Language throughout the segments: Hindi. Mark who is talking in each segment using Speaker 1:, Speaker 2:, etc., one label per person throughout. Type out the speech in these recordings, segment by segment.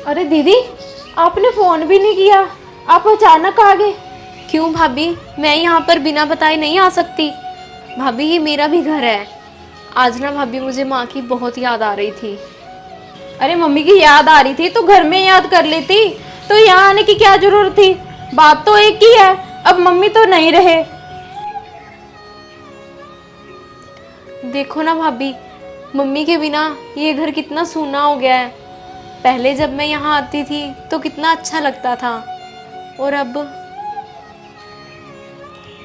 Speaker 1: अरे दीदी, आपने फोन भी नहीं किया, आप अचानक आ गए।
Speaker 2: क्यों भाभी, मैं यहाँ पर बिना बताए नहीं आ सकती। भाभी ये मेरा भी घर है। आज ना भाभी मुझे माँ की बहुत याद आ रही थी।
Speaker 1: अरे मम्मी की याद आ रही थी तो घर में याद कर लेती, तो यहाँ आने की क्या जरूरत थी। बात तो एक ही है, अब मम्मी तो नहीं रहे।
Speaker 2: देखो ना भाभी, मम्मी के बिना ये घर कितना सूना हो गया है। पहले जब मैं यहाँ आती थी तो कितना अच्छा लगता था, और अब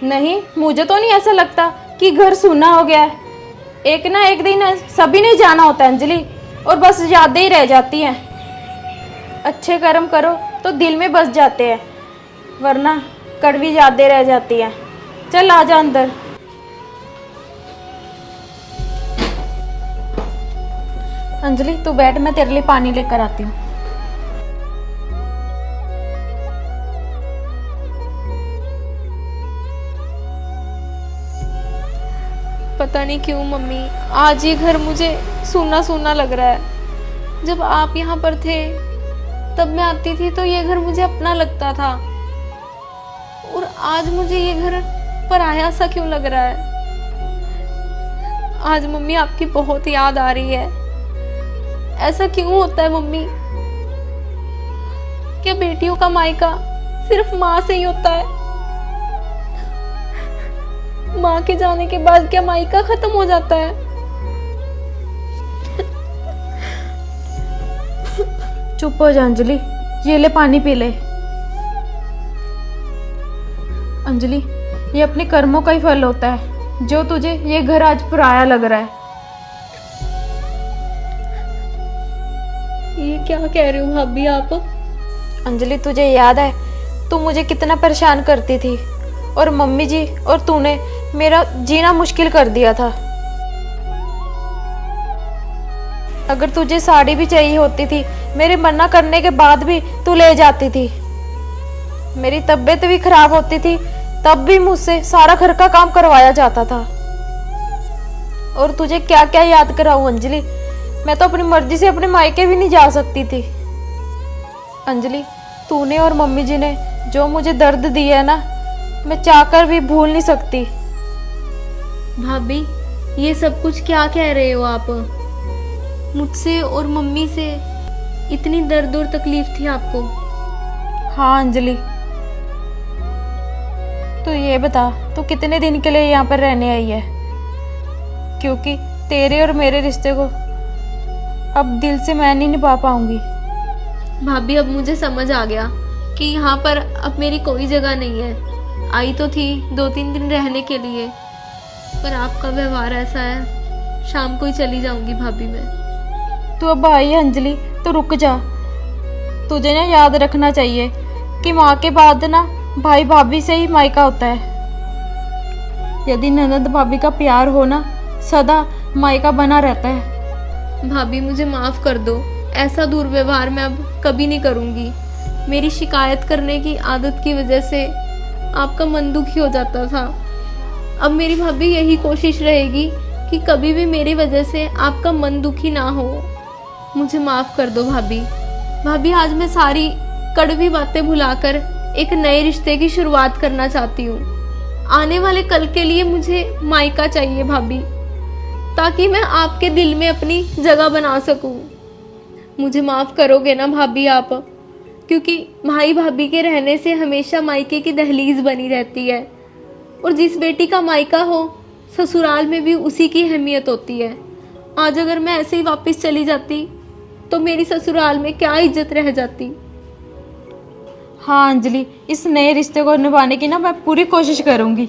Speaker 1: नहीं, मुझे तो नहीं ऐसा लगता कि घर सूना हो गया है। एक ना एक दिन सभी ने जाना होता है अंजलि, और बस यादें ही रह जाती हैं। अच्छे कर्म करो तो दिल में बस जाते हैं, वरना कड़वी यादें रह जाती हैं। चल आ जा अंदर। अंजलि तू बैठ, मैं तेरे लिए पानी लेकर आती हूँ।
Speaker 2: पता नहीं क्यों मम्मी, आज ये घर मुझे सूना सूना लग रहा है। जब आप यहाँ पर थे तब मैं आती थी तो ये घर मुझे अपना लगता था, और आज मुझे ये घर पराया सा क्यों लग रहा है। आज मम्मी आपकी बहुत याद आ रही है। ऐसा क्यों होता है मम्मी? क्या बेटियों का मायका सिर्फ माँ से ही होता है? माँ के जाने के बाद क्या मायका खत्म हो जाता है?
Speaker 1: चुप हो जा अंजलि, ये ले पानी पी ले। अंजलि, ये अपने कर्मों का ही फल होता है, जो तुझे ये घर आज पराया लग रहा है।
Speaker 2: ये क्या कह रही हो भाभी आप?
Speaker 1: अंजलि, तुझे याद है तू मुझे कितना परेशान करती थी, और मम्मी जी और तूने मेरा जीना मुश्किल कर दिया था। अगर तुझे साड़ी भी चाहिए होती थी, मेरे मना करने के बाद भी तू ले जाती थी। मेरी तबीयत भी खराब होती थी, तब भी मुझसे सारा घर का काम करवाया जाता था। और तुझे क्या क्या याद कराऊं अंजलि, मैं तो अपनी मर्जी से अपने मायके भी नहीं जा सकती थी। अंजलि, तूने और मम्मी जी ने जो मुझे दर्द दिया है ना, मैं चाहकर भी भूल नहीं सकती।
Speaker 2: भाभी, ये सब कुछ क्या कह रहे हो आप? मुझसे और मम्मी से इतनी दर्द और तकलीफ थी आपको?
Speaker 1: हाँ अंजलि, तो ये बता, तू कितने दिन के लिए यहाँ पर रहने आई है? क्योंकि तेरे और मेरे रिश्ते को अब दिल से मैं नहीं निभा पाऊंगी।
Speaker 2: भाभी, अब मुझे समझ आ गया कि यहाँ पर अब मेरी कोई जगह नहीं है। आई तो थी 2-3 दिन रहने के लिए, पर आपका व्यवहार ऐसा है, शाम को ही चली जाऊंगी भाभी मैं।
Speaker 1: तू अब आई है अंजलि, तो रुक जा। तुझे ना याद रखना चाहिए कि माँ के बाद ना भाई भाभी से ही मायका होता है। यदि ननद भाभी का प्यार हो ना, सदा मायका बना रहता है।
Speaker 2: भाभी, मुझे माफ कर दो, ऐसा दुर्व्यवहार मैं अब कभी नहीं करूंगी। मेरी शिकायत करने की आदत की वजह से आपका मन दुखी हो जाता था। अब मेरी भाभी यही कोशिश रहेगी कि कभी भी मेरी वजह से आपका मन दुखी ना हो। मुझे माफ कर दो भाभी। भाभी, आज मैं सारी कड़वी बातें भुलाकर एक नए रिश्ते की शुरुआत करना चाहती हूँ। आने वाले कल के लिए मुझे मायका चाहिए भाभी, ताकि मैं आपके दिल में अपनी जगह बना सकूं। मुझे माफ करोगे ना भाभी आप? क्योंकि भाई भाभी के रहने से हमेशा मायके की दहलीज बनी रहती है, और जिस बेटी का मायका हो, ससुराल में भी उसी की अहमियत होती है। आज अगर मैं ऐसे ही वापस चली जाती तो मेरी ससुराल में क्या इज्जत रह जाती।
Speaker 1: हाँ अंजलि, इस नए रिश्ते को निभाने की ना मैं पूरी कोशिश करूंगी।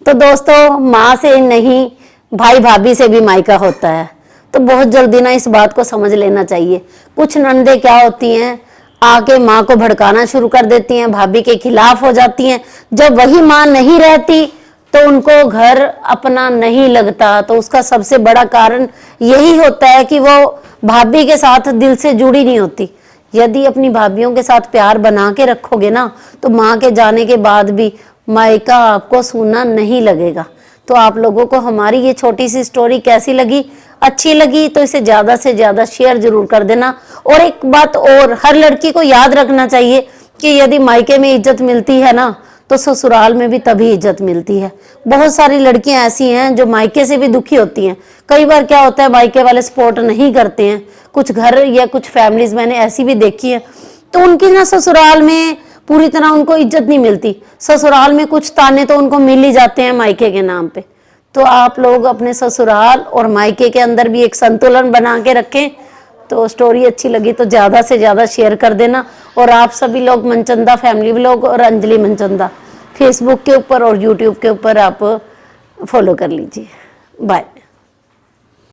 Speaker 3: तो दोस्तों, माँ से नहीं भाई भाभी से भी मायका होता है, तो बहुत जल्दी ना इस बात को समझ लेना चाहिए। कुछ नंदे क्या होती हैं, आके माँ को भड़काना शुरू कर देती हैं, भाभी के खिलाफ हो जाती हैं। जब वही माँ नहीं रहती तो उनको घर अपना नहीं लगता। तो उसका सबसे बड़ा कारण यही होता है कि वो भाभी के साथ दिल से जुड़ी नहीं होती। यदि अपनी भाभीियों के साथ प्यार बना के रखोगे ना, तो माँ के जाने के बाद भी मायका आपको सूना नहीं लगेगा। तो आप लोगों को हमारी ये छोटी सी स्टोरी कैसी लगी, अच्छी लगी तो इसे ज्यादा से ज्यादा शेयर जरूर कर देना। और एक बात और, हर लड़की को याद रखना चाहिए कि यदि मायके में इज्जत मिलती है ना तो ससुराल में भी तभी इज्जत मिलती है। बहुत सारी लड़कियां ऐसी हैं जो मायके से भी दुखी होती हैं। कई बार क्या होता है, मायके वाले सपोर्ट नहीं करते हैं, कुछ घर या कुछ फैमिलीज मैंने ऐसी भी देखी है, तो उनकी ना ससुराल में पूरी तरह उनको इज्जत नहीं मिलती। ससुराल में कुछ ताने तो उनको मिल ही जाते हैं मायके के नाम पे। तो आप लोग अपने ससुराल और मायके के अंदर भी एक संतुलन बना के रखें। तो स्टोरी अच्छी लगी तो ज़्यादा से ज़्यादा शेयर कर देना। और आप सभी लोग मनचंदा फैमिली व्लॉग और अंजलि मनचंदा फेसबुक के ऊपर और यूट्यूब के ऊपर आप फॉलो कर लीजिए। बाय।